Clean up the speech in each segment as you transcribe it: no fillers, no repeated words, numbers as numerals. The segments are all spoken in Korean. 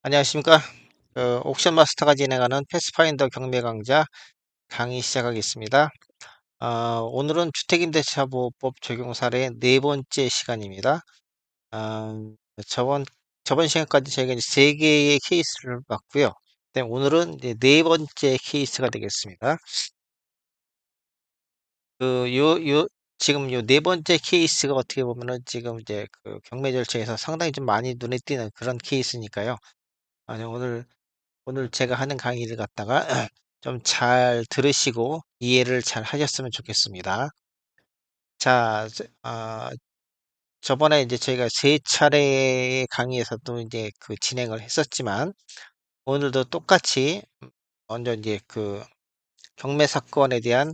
안녕하십니까. 옥션 마스터가 진행하는 패스파인더 경매 강좌 강의 시작하겠습니다. 오늘은 주택임대차보호법 적용 사례 네 번째 시간입니다. 아, 저번, 저번 시간까지 저희가 이제 세 개의 케이스를 봤고요. 오늘은 이제 네 번째 케이스가 되겠습니다. 그, 지금 요 네 번째 케이스가 어떻게 보면은 지금 이제 그 경매 절차에서 상당히 좀 많이 눈에 띄는 그런 케이스니까요. 오늘 제가 하는 강의를 갖다가 좀 잘 들으시고 이해를 잘 하셨으면 좋겠습니다. 자, 저번에 이제 저희가 세 차례의 강의에서도 이제 그 진행을 했었지만 오늘도 똑같이 먼저 이제 그 경매 사건에 대한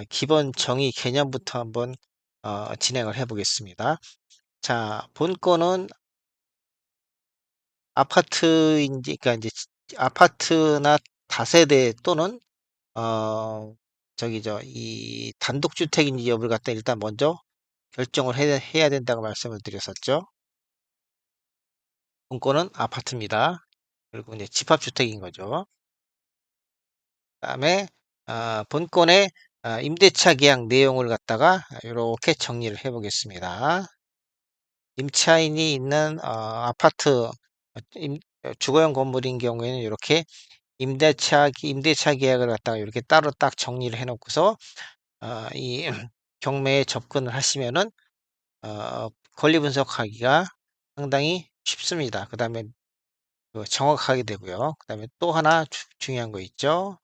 기본 정의 개념부터 한번 진행을 해 보겠습니다. 자, 본건은 아파트인지, 그러니까 이제 아파트나 다세대 또는 어, 이 단독주택인지 여부를 갖다 일단 먼저 결정을 해야 된다고 말씀을 드렸었죠. 본건은 아파트입니다. 그리고 이제 집합주택인 거죠. 그다음에 본건의 임대차 계약 내용을 갖다가 이렇게 정리를 해 보겠습니다. 임차인이 있는 아파트 주거용 건물인 경우에는 이렇게 임대차 계약을 갖다가 이렇게 따로 딱 정리를 해 놓고서 이 경매에 접근을 하시면은 권리 분석하기가 상당히 쉽습니다. 그 다음에 정확하게 되고요. 그 다음에 또 하나 중요한 거 있죠.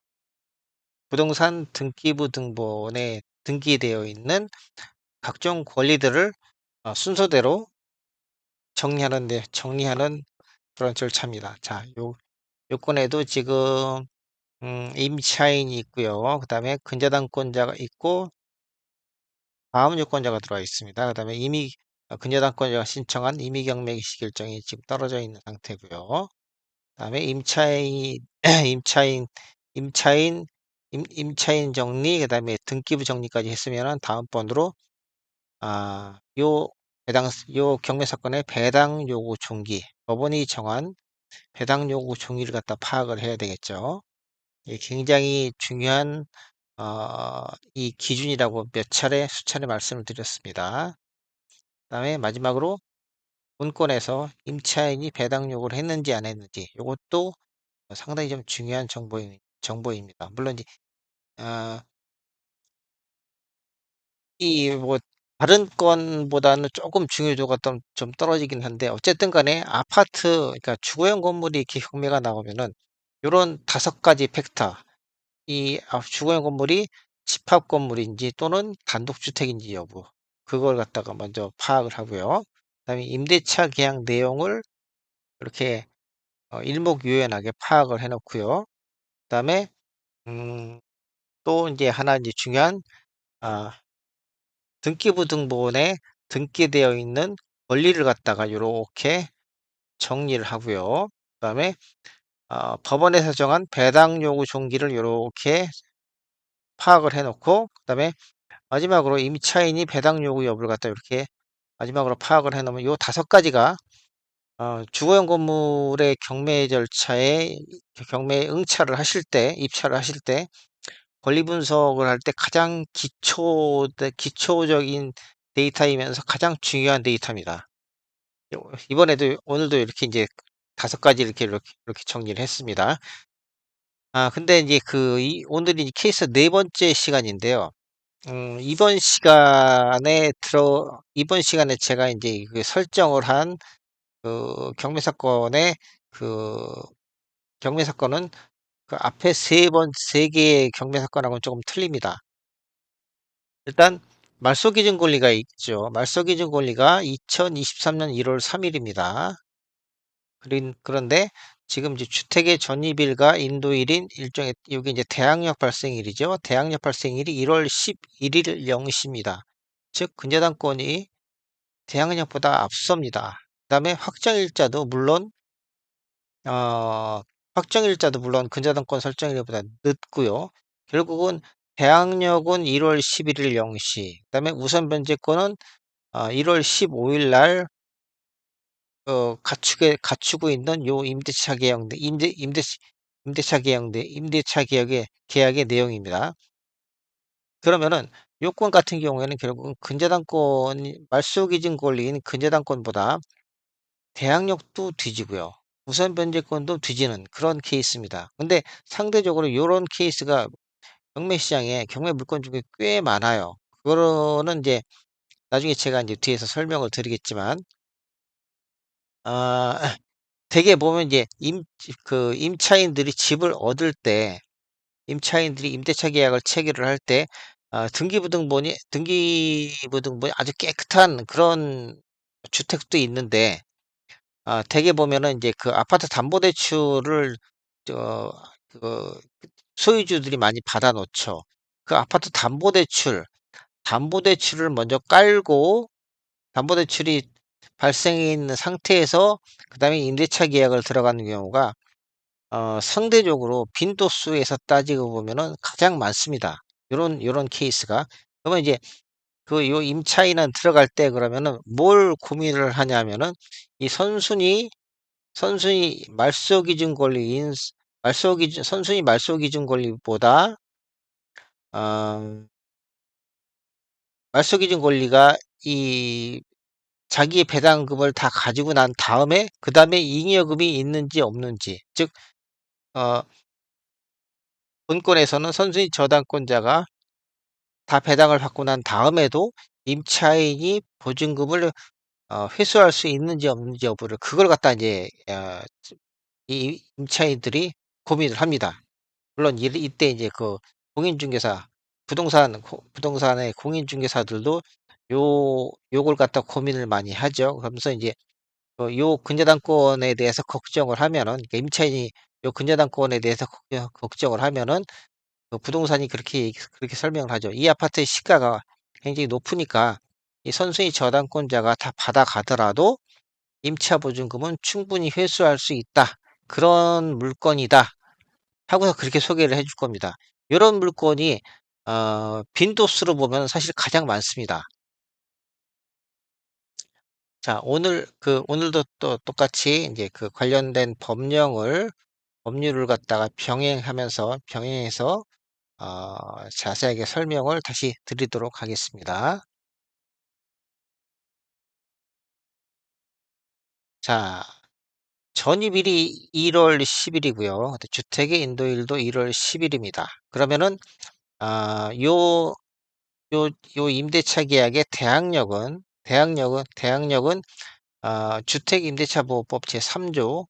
부동산 등기부 등본에 등기되어 있는 각종 권리들을 순서대로 정리하는 그런 절차입니다. 자, 요건에도 지금 임차인이 있고요. 그 다음에 근저당권자가 있고 다음 요건자가 들어와 있습니다. 그 다음에 이미 근저당권자가 신청한 임의경매 시결정이 지금 떨어져 있는 상태고요. 그 다음에 임차인, 임차인, 임차인 정리, 그 다음에 등기부 정리까지 했으면은 다음번으로, 요 경매 사건의 배당 요구 종기, 법원이 정한 배당 요구 종기를 갖다 파악을 해야 되겠죠. 이게 굉장히 중요한 이 기준이라고 수차례 말씀을 드렸습니다. 그다음에 마지막으로 문건에서 임차인이 배당 요구를 했는지 안 했는지 이것도 상당히 좀 중요한 정보입니다. 물론 이제 아, 이 뭐 다른 건보다는 조금 중요도가 좀 떨어지긴 한데 어쨌든 간에 아파트 그러니까 주거용 건물이 이렇게 경매가 나오면은 요런 다섯 가지 팩터 주거용 건물이 집합 건물인지 또는 단독주택인지 여부 그걸 갖다가 먼저 파악을 하고요. 그다음에 임대차 계약 내용을 이렇게 일목요연하게 파악을 해 놓고요. 그다음에 음, 또 이제 하나 이제 중요한 아, 등기부 등본에 등기되어 있는 권리를 갖다가 이렇게 정리를 하고요. 그다음에 법원에서 정한 배당 요구 종기를 이렇게 파악을 해 놓고 그다음에 마지막으로 임차인이 배당 요구 여부를 갖다 이렇게 마지막으로 파악을 해 놓으면 요 다섯 가지가 주거용 건물의 경매 절차에 경매에 입찰을 하실 때 권리 분석을 할 때 가장 기초적인 데이터이면서 가장 중요한 데이터입니다. 이번에도 오늘도 이렇게 이제 다섯 가지 이렇게 정리를 했습니다. 근데 이제 오늘이 케이스 네 번째 시간인데요. 이번 시간에 제가 이제 그 설정을 한 경매 사건의 그 경매 사건은 그 앞에 세 개의 경매 사건하고는 조금 틀립니다. 일단 말소 기준 권리가 있죠. 말소 기준 권리가 2023년 1월 3일입니다. 그런데 지금 이제 주택의 전입일과 인도일인 일종의 여기 이제 대항력 발생일이죠. 대항력 발생일이 1월 11일 0시입니다. 즉 근저당권이 대항력보다 앞섭니다. 그다음에 확정일자도 물론 어 확정일자도 물론 근저당권 설정일보다 늦고요. 결국은 대항력은 1월 11일 0시, 그다음에 우선 변제권은 1월 15일날 갖추고 있는 요 임대차 계약 내 임대차 계약의 내용입니다. 그러면은 요건 같은 경우에는 결국은 근저당권이 말소 기준 권리인 근저당권보다 대항력도 뒤지고요. 우선 변제권도 뒤지는 그런 케이스입니다. 근데 상대적으로 요런 케이스가 경매 시장에 경매 물건 중에 꽤 많아요. 그거는 이제 나중에 제가 이제 뒤에서 설명을 드리겠지만 아 대개 보면 이제 임차인들이 집을 얻을 때 임차인들이 임대차 계약을 체결을 할 때 등기부등본이 아주 깨끗한 그런 주택도 있는데 대개 보면은 이제 그 아파트 담보대출을 저 그 소유주들이 많이 받아 놓죠. 그 아파트 담보대출을 먼저 깔고 담보대출이 발생해 있는 상태에서 그다음에 임대차 계약을 들어가는 경우가 상대적으로 빈도수에서 따지고 보면은 가장 많습니다. 요런 케이스가. 그러면 이제 요 임차인은 들어갈 때 그러면은 뭘 고민을 하냐면은 이 선순위 말소 기준 권리인 선순위 말소 기준 권리보다 어 말소 기준 권리가 이 자기의 배당금을 다 가지고 난 다음에 그다음에 잉여금이 있는지 없는지, 즉 어 본권에서는 선순위 저당권자가 다 배당을 받고 난 다음에도 임차인이 보증금을 회수할 수 있는지 없는지 여부를 그걸 갖다 이제 이 임차인들이 고민을 합니다. 물론 이때 이제 그 공인중개사 부동산의 공인중개사들도 요걸 갖다 고민을 많이 하죠. 그러면서 이제 요 근저당권에 대해서 걱정을 하면은, 그러니까 임차인이 요 근저당권에 대해서 걱정을 하면은 부동산이 그렇게 설명을 하죠. "이 아파트의 시가가 굉장히 높으니까 이 선순위 저당권자가 다 받아가더라도 임차 보증금은 충분히 회수할 수 있다. 그런 물건이다." 하고서 그렇게 소개를 해줄 겁니다. 요런 물건이 빈도수로 보면 사실 가장 많습니다. 자, 오늘도 또 똑같이 이제 그 관련된 법률을 갖다가 병행해서 자세하게 설명을 다시 드리도록 하겠습니다. 자, 전입일이 1월 10 일이고요. 주택의 인도일도 1월 10 일입니다. 그러면은 아 요 요 임대차 계약의 대항력은 주택임대차보호법 제3조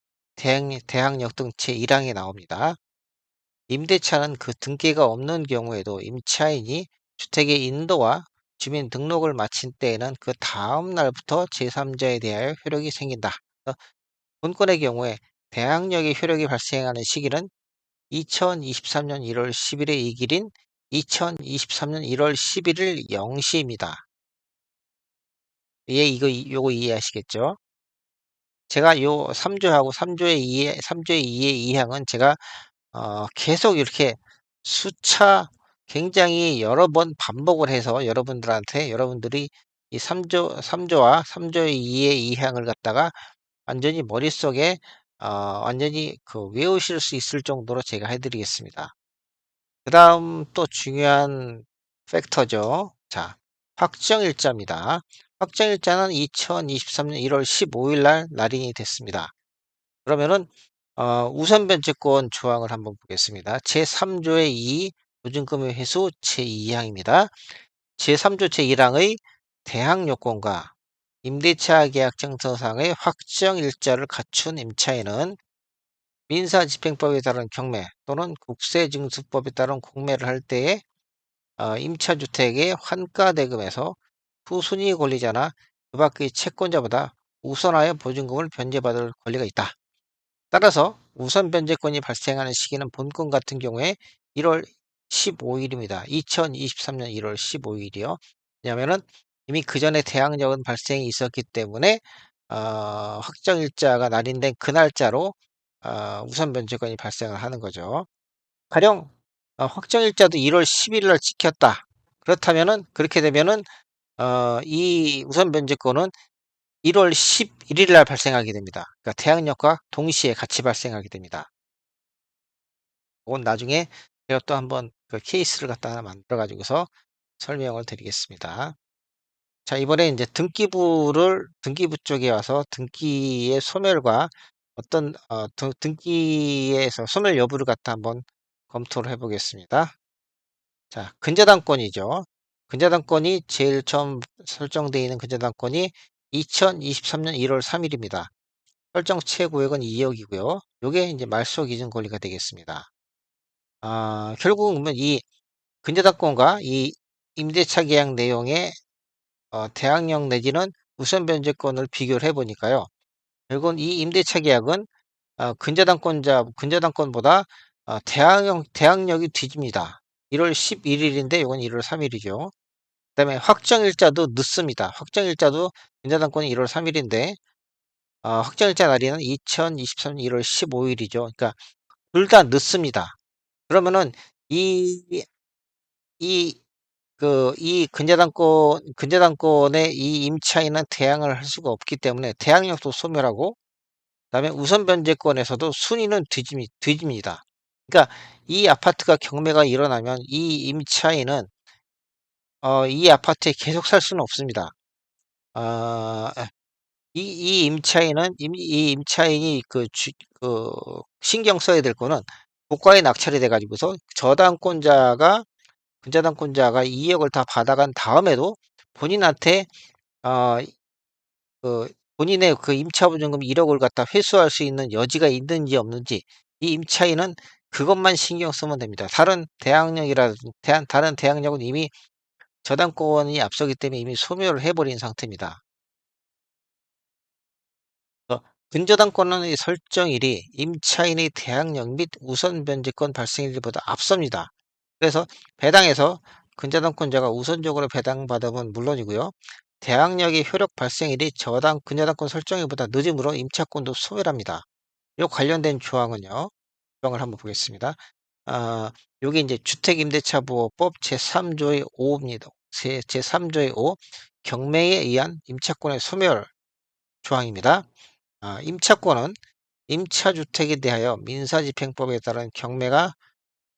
대항력 등 제1항에 나옵니다. 임대차는 그 등기가 없는 경우에도 임차인이 주택의 인도와 주민 등록을 마친 때에는 그 다음 날부터 제3자에 대하여 효력이 생긴다. 본건의 경우에 대항력의 효력이 발생하는 시기는 2023년 1월 10일의 이길인 2023년 1월 11일 0시입니다. 예, 요거 이해하시겠죠? 제가 요 3조하고 3조의 2의 2항은 제가 계속 이렇게 수차 굉장히 여러 번 반복을 해서 여러분들이 이 3조와 3조의 2의 2항을 갖다가 완전히 머릿속에 완전히 외우실 수 있을 정도로 제가 해 드리겠습니다. 그다음 또 중요한 팩터죠. 자, 확정일자입니다. 확정일자는 2023년 1월 15일 날 날인이 됐습니다. 그러면은 우선 변제권 조항을 한번 보겠습니다. 제3조의 2 보증금의 회수 제2항입니다. 제3조 제1항의 대항 요건과 임대차 계약 증서상의 확정 일자를 갖춘 임차인은 민사집행법에 따른 경매 또는 국세징수법에 따른 공매를 할 때에 임차주택의 환가대금에서 후순위 권리자나 그 밖의 채권자보다 우선하여 보증금을 변제받을 권리가 있다. 따라서 우선 변제권이 발생하는 시기는 본건 같은 경우에 1월 15일입니다. 2023년 1월 15일이요. 왜냐하면은 이미 그전에 대항력은 발생이 있었기 때문에 확정일자가 날인된 그 날짜로 우선 변제권이 발생을 하는 거죠. 가령 확정일자도 1월 10일 날 지켰다. 그렇다면은 그렇게 되면은 이 우선 변제권은 1월 11일 날 발생하게 됩니다. 그러니까 태양력과 동시에 같이 발생하게 됩니다. 그건 나중에 제가 또 한번 그 케이스를 갖다 가 만들어 가지고서 설명을 드리겠습니다. 자, 이번에 이제 등기부 쪽에 와서 등기의 소멸과 어떤 등기에서 소멸 여부를 갖다 한번 검토를 해 보겠습니다. 자, 근저당권이죠. 근저당권이 제일 처음 설정되어 있는 근저당권이 2023년 1월 3일입니다. 설정 최고액은 2억이고요. 요게 이제 말소 기준 권리가 되겠습니다. 결국은 이 근저당권과 이 임대차 계약 내용의 대항력 내지는 우선 변제권을 비교를 해 보니까요. 결국은 이 임대차 계약은 근저당권보다 대항력이 뒤집니다. 1월 11일인데 이건 1월 3일이죠. 그다음에 확정일자도 늦습니다. 확정일자도 근저당권이 1월 3일인데 확정일자 날이는 2023년 1월 15일이죠. 그러니까 둘 다 늦습니다. 그러면은 이 이 이 근저당권의 이 임차인은 대항을 할 수가 없기 때문에 대항력도 소멸하고 그다음에 우선 변제권에서도 순위는 뒤집니다. 그러니까 이 아파트가 경매가 일어나면 이 임차인은 이 아파트에 계속 살 수는 없습니다. 어 이 임차인이 신경 써야 될 거는 고가에 낙찰이 돼 가지고서 근저당권자가 2억을 다 받아간 다음에도 본인한테 어 본인의 그 임차보증금 1억을 갖다 회수할 수 있는 여지가 있는지 없는지 이 임차인은 그것만 신경 쓰면 됩니다. 다른 대항력은 이미 저당권이 앞서기 때문에 이미 소멸을 해 버린 상태입니다. 근저당권은 설정일이 임차인의 대항력 및 우선 변제권 발생일보다 앞섭니다. 그래서 배당에서 근저당권자가 우선적으로 배당받으면 물론이고요. 대항력의 효력 발생일이 근저당권 설정일보다 늦으므로 임차권도 소멸합니다. 요 관련된 조항을 한번 보겠습니다. 아, 요게 이제 주택임대차보호법 제3조의 5입니다. 제3조의 5 경매에 의한 임차권의 소멸 조항입니다. 임차권은 임차주택에 대하여 민사집행법에 따른 경매가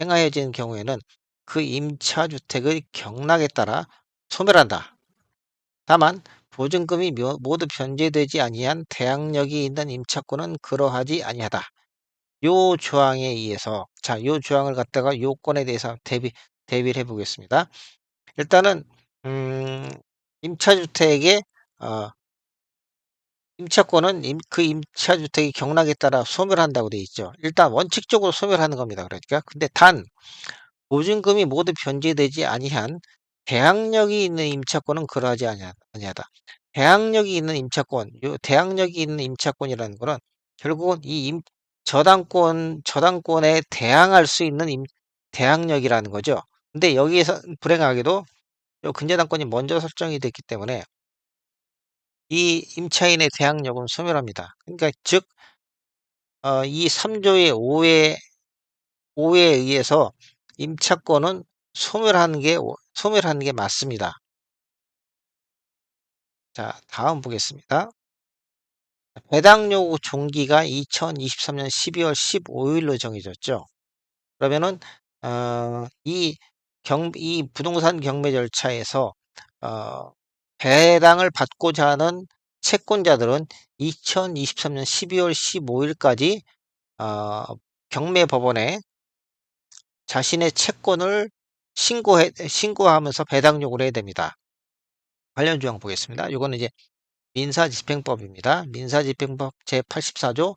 행하여진 경우에는 그 임차주택의 경락에 따라 소멸한다. 다만 보증금이 모두 변제되지 아니한 대항력이 있는 임차권은 그러하지 아니하다. 요 조항에 의해서 요 조항을 갖다가 요 건에 대해서 대비를 해 보겠습니다. 일단은 임차주택의 어 임차권은 그 임차주택의 경락에 따라 소멸한다고 되어 있죠. 일단 원칙적으로 소멸하는 겁니다. 그러니까 근데 단 보증금이 모두 변제되지 아니한 대항력이 있는 임차권은 그러하지 아니하다. 대항력이 있는 임차권이라는 거는 결국은 저당권에 대항할 수 있는 대항력이라는 거죠. 근데 여기에서 불행하게도 요 근저당권이 먼저 설정이 됐기 때문에 이 임차인의 대항력은 소멸합니다. 그러니까 즉 이 3조의 5에 의해서 임차권은 소멸하는 게 맞습니다. 자, 다음 보겠습니다. 배당 요구 종기가 2023년 12월 15일로 정해졌죠. 그러면은 이 부동산 경매 절차에서 어 배당을 받고자 하는 채권자들은 2023년 12월 15일까지 경매 법원에 자신의 채권을 신고하면서 배당 요구를 해야 됩니다. 관련 조항 보겠습니다. 이거는 이제 민사집행법입니다. 민사집행법 제84조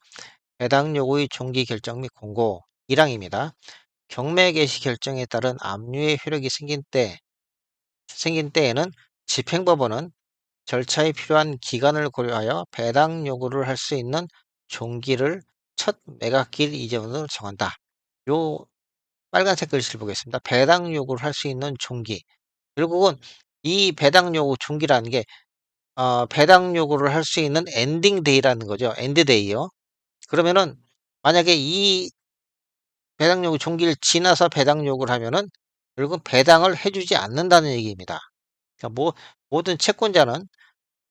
배당 요구의 종기 결정 및 공고 1항입니다. 경매 개시 결정에 따른 압류의 효력이 생긴 때에는 집행법원은 절차에 필요한 기간을 고려하여 배당 요구를 할 수 있는 종기를 첫 매각일 이전으로 정한다. 요 빨간색 글씨를 보겠습니다. 배당 요구를 할 수 있는 종기. 결국은 이 배당 요구 중기라는 게 배당 요구를 할 수 있는 엔딩 데이라는 거죠. 엔드 데이요. 그러면은 만약에 이 배당 요구 종기를 지나서 배당 요구를 하면은 결국은 배당을 해 주지 않는다는 얘기입니다. 그러니까 모든 채권자는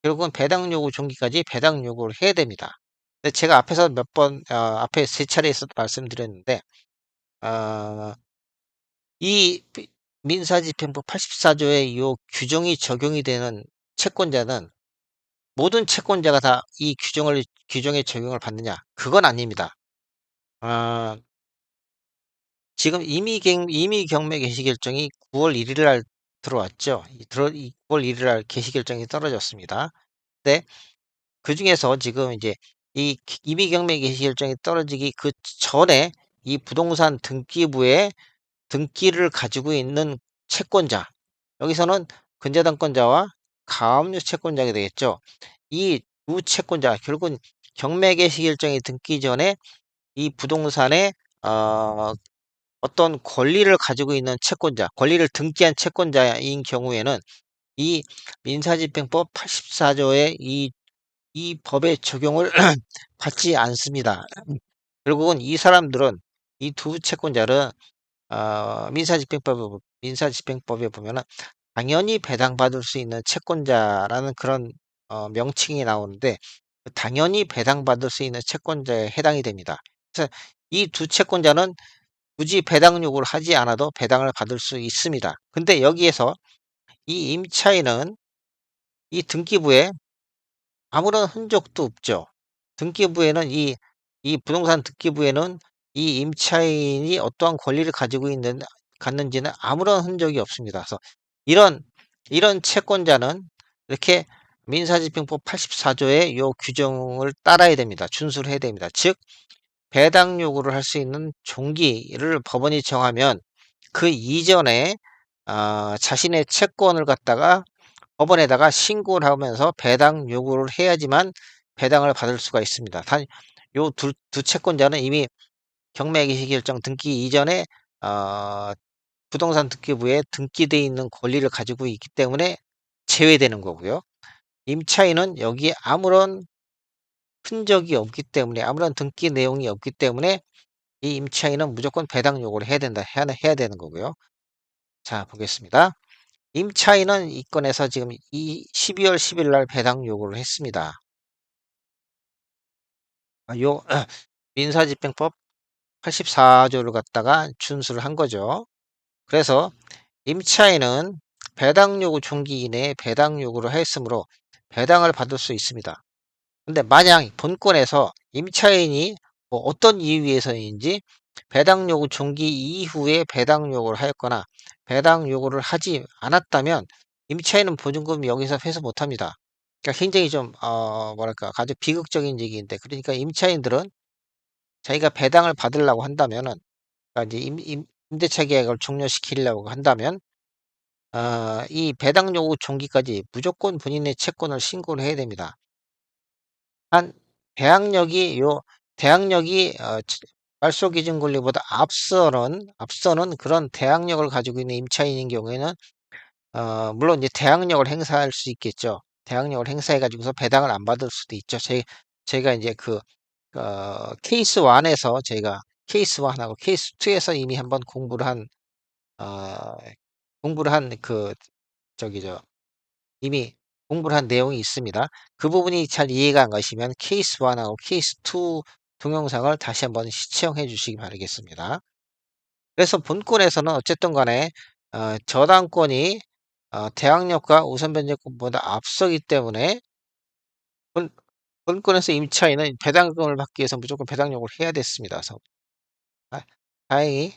결국은 배당 요구 종기까지 배당 요구를 해야 됩니다. 근데 제가 앞에서 몇 번 앞에 세 차례에서 말씀드렸는데 어 이 민사집행법 84 조의 요 규정이 적용이 되는 채권자는 모든 채권자가 다 이 규정의 적용을 받느냐? 그건 아닙니다. 아 지금 임의 경매 개시 결정이 9월 1일날 들어왔죠. 이 9월 1일날 개시 결정이 떨어졌습니다. 근데 그중에서 지금 이제 이 임의 경매 개시 결정이 떨어지기 전에 이 부동산 등기부에 등기를 가지고 있는 채권자, 여기서는 근저당권자와 가압류 채권자가 되겠죠. 이 두 채권자 결국은 경매 개시 결정이 등기 전에 이 부동산에 어 어떤 권리를 가지고 있는 채권자, 권리를 등기한 채권자인 경우에는 이 민사집행법 84 조의 이 법의 적용을 받지 않습니다. 결국은 이 사람들은 이 두 채권자는 민사집행법에 보면은 당연히 배당받을 수 있는 채권자라는 그런 명칭이 나오는데 그 당연히 배당받을 수 있는 채권자에 해당이 됩니다. 그래서 이 두 채권자는 굳이 배당 요구를 하지 않아도 배당을 받을 수 있습니다. 근데 여기에서 이 임차인은 이 등기부에 아무런 흔적도 없죠. 등기부에는 이 부동산 등기부에는 이 임차인이 어떠한 권리를 가지고 갖는지는 아무런 흔적이 없습니다. 그래서 이런 채권자는 이렇게 민사집행법 84 조의 요 규정을 따라야 됩니다. 준수를 해야 됩니다. 즉 배당 요구를 할 수 있는 종기를 법원이 정하면 그 이전에 자신의 채권을 갖다가 법원에다가 신고를 하면서 배당 요구를 해야지만 배당을 받을 수가 있습니다. 단 요 두 채권자는 이미 경매 개시 결정 등기 이전에 어 부동산 등기부에 등기돼 있는 권리를 가지고 있기 때문에 제외되는 거고요. 임차인은 여기에 아무런 흔적이 없기 때문에 아무런 등기 내용이 없기 때문에 이 임차인은 무조건 배당 요구를 해야 되는 거고요. 자 보겠습니다. 임차인은 이 건에서 지금 이 12월 10일 날 배당 요구를 했습니다. 요 민사집행법 84 조를 갖다가 준수를 한 거죠. 그래서 임차인은 배당 요구 종기 이내에 배당 요구를 하였으므로 배당을 받을 수 있습니다. 근데 만약 본건에서 임차인이 뭐 어떤 이유 위해서인지 배당 요구 종기 이후에 배당 요구를 하였거나 배당 요구를 하지 않았다면 임차인은 보증금 여기서 회수 못 합니다. 그러니까 굉장히 좀 뭐랄까 아주 비극적인 얘기인데 그러니까 임차인들은 자기가 배당을 받으려고 한다면은 그러니까 이제 임대차 계약을 종료시키려고 한다면 이 배당 요구 종기까지 무조건 본인의 채권을 신고를 해야 됩니다. 한 대항력이 요 대항력이 말소 기준 권리보다 앞서는 그런 대항력을 가지고 있는 임차인인 경우에는 물론 이제 대항력을 행사할 수 있겠죠. 대항력을 행사해 가지고서 배당을 안 받을 수도 있죠. 제가 이제 케이스 1 에서 제가 케이스 1 하고 케이스 2 에서 이미 한번 어 공부를 한 저기 저 이미 공부를 한 내용이 있습니다. 그 부분이 잘 이해가 안 가시면 케이스 1 하고 케이스 2 동영상을 다시 한번 시청해 주시기 바라겠습니다. 그래서 본건에서는 어쨌든 간에 저당권이 대항력과 우선 변제권보다 앞서기 때문에 본 본건에서 임차인은 배당금을 받기 위해서 무조건 배당 요구를 해야 됐습니다. 그래서 다 다행히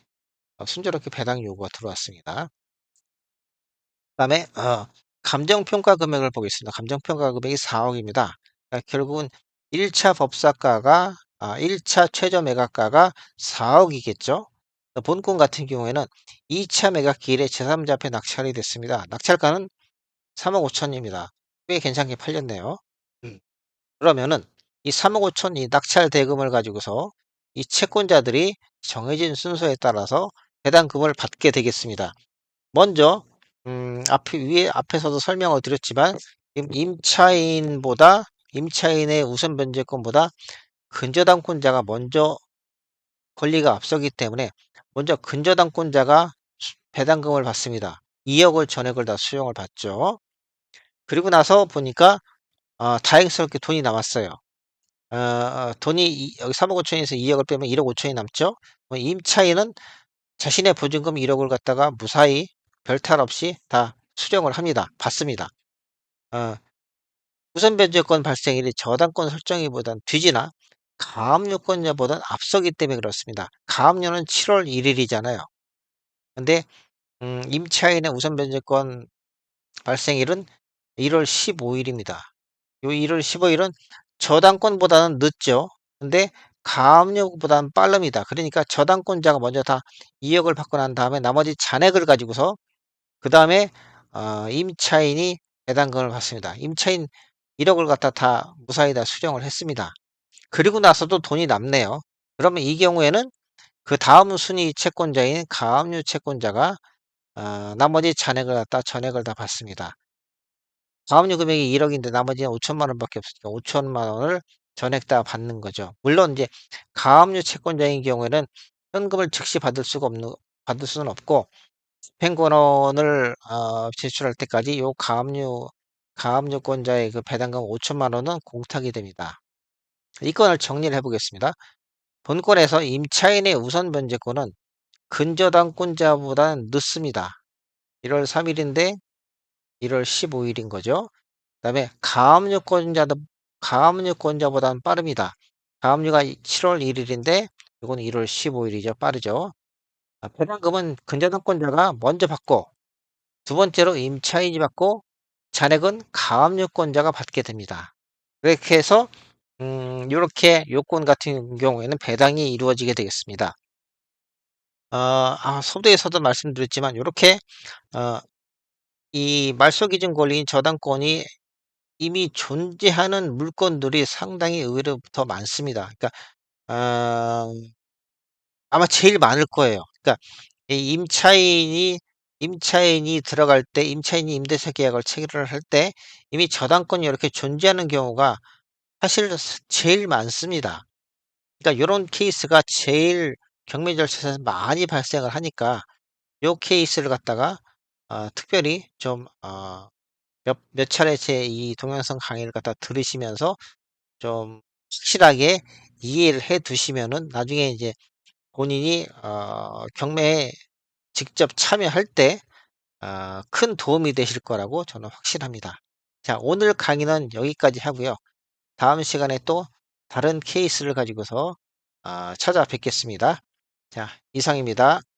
순조롭게 배당 요구가 들어왔습니다. 그다음에 감정평가 금액을 보겠습니다. 감정평가 금액이 4 억입니다. 결국은 1차 법사가가 1차 최저 매각가가 4 억이겠죠. 본건 같은 경우에는 2차 매각 기일에 제3자 앞에 낙찰이 됐습니다. 낙찰가는 3억 5천 입니다. 꽤 괜찮게 팔렸네요. 음. 그러면은 이 3억 5천 이 낙찰 대금을 가지고서 이 채권자들이 정해진 순서에 따라서 배당금을 받게 되겠습니다. 먼저 앞에 위에 앞에서도 설명을 드렸지만 임차인보다 임차인의 우선 변제권보다 근저당권자가 먼저 권리가 앞서기 때문에 먼저 근저당권자가 배당금을 받습니다. 2억을 전액을 다 수령을 받죠. 그리고 나서 보니까 다행스럽게 돈이 남았어요. 돈이 여기 3억 5천에서 2억을 빼면 1억 5천이 남죠. 임차인은 자신의 보증금 1억을 갖다가 무사히 별탈 없이 다 수령을 합니다. 받습니다. 어, 우선 변제권 발생일이 저당권 설정일보단 뒤지나 가압류권자보다는 앞서기 때문에 그렇습니다. 가압류는 7월 1일이잖아요. 근데 임차인의 우선 변제권 발생일은 1월 15일입니다. 요 1월 15일은 저당권보다는 늦죠. 근데 가압류보다는 빠릅니다. 그러니까 저당권자가 먼저 다 2억을 받고 난 다음에 나머지 잔액을 가지고서 그다음에 임차인이 배당금을 받습니다. 임차인 1억을 갖다 다 무사히 다 수령을 했습니다. 그리고 나서도 돈이 남네요. 그러면 이 경우에는 그다음 순위 채권자인 가압류 채권자가 나머지 잔액을 갖다 전액을 다 받습니다. 가압류 금액이 1억인데 나머지는 5천만 원밖에 없으니까 5천만 원을 전액 다 받는 거죠. 물론 이제 가압류 채권자인 경우에는 현금을 즉시 받을 수는 없고 집행권을 제출할 때까지 요 가압류권자의 그 배당금 5천만 원은 공탁이 됩니다. 이 건을 정리를 해 보겠습니다. 본건에서 임차인의 우선 변제권은 근저당권자보다는 늦습니다. 1월 3일인데 1월 15일인 거죠. 그다음에 가압류권자보다는 빠릅니다. 가압류가 7월 1일인데 이건 1월 15일이죠. 빠르죠. 배당금은 근저당권자가 먼저 받고 두 번째로 임차인이 받고 잔액은 가압류권자가 받게 됩니다. 그렇게 해서 요렇게 요건 같은 경우에는 배당이 이루어지게 되겠습니다. 서두에서도 말씀드렸지만 요렇게 어 이 말소기준 권리인 저당권이 이미 존재하는 물건들이 상당히 의외로 더 많습니다. 그러니까 어 아마 제일 많을 거예요. 그러니까 이 임차인이 들어갈 때 임차인이 임대차 계약을 체결을 할 때 이미 저당권이 이렇게 존재하는 경우가 사실 제일 많습니다. 그러니까 요런 케이스가 제일 경매 절차에서 많이 발생을 하니까 요 케이스를 갖다가 특별히 좀 몇 차례 제 이 동영상 강의를 갖다 들으시면서 좀 확실하게 이해를 해 두시면은 나중에 이제 본인이 경매에 직접 참여할 때 큰 도움이 되실 거라고 저는 확신합니다. 자, 오늘 강의는 여기까지 하고요. 다음 시간에 또 다른 케이스를 가지고서 찾아뵙겠습니다. 자, 이상입니다.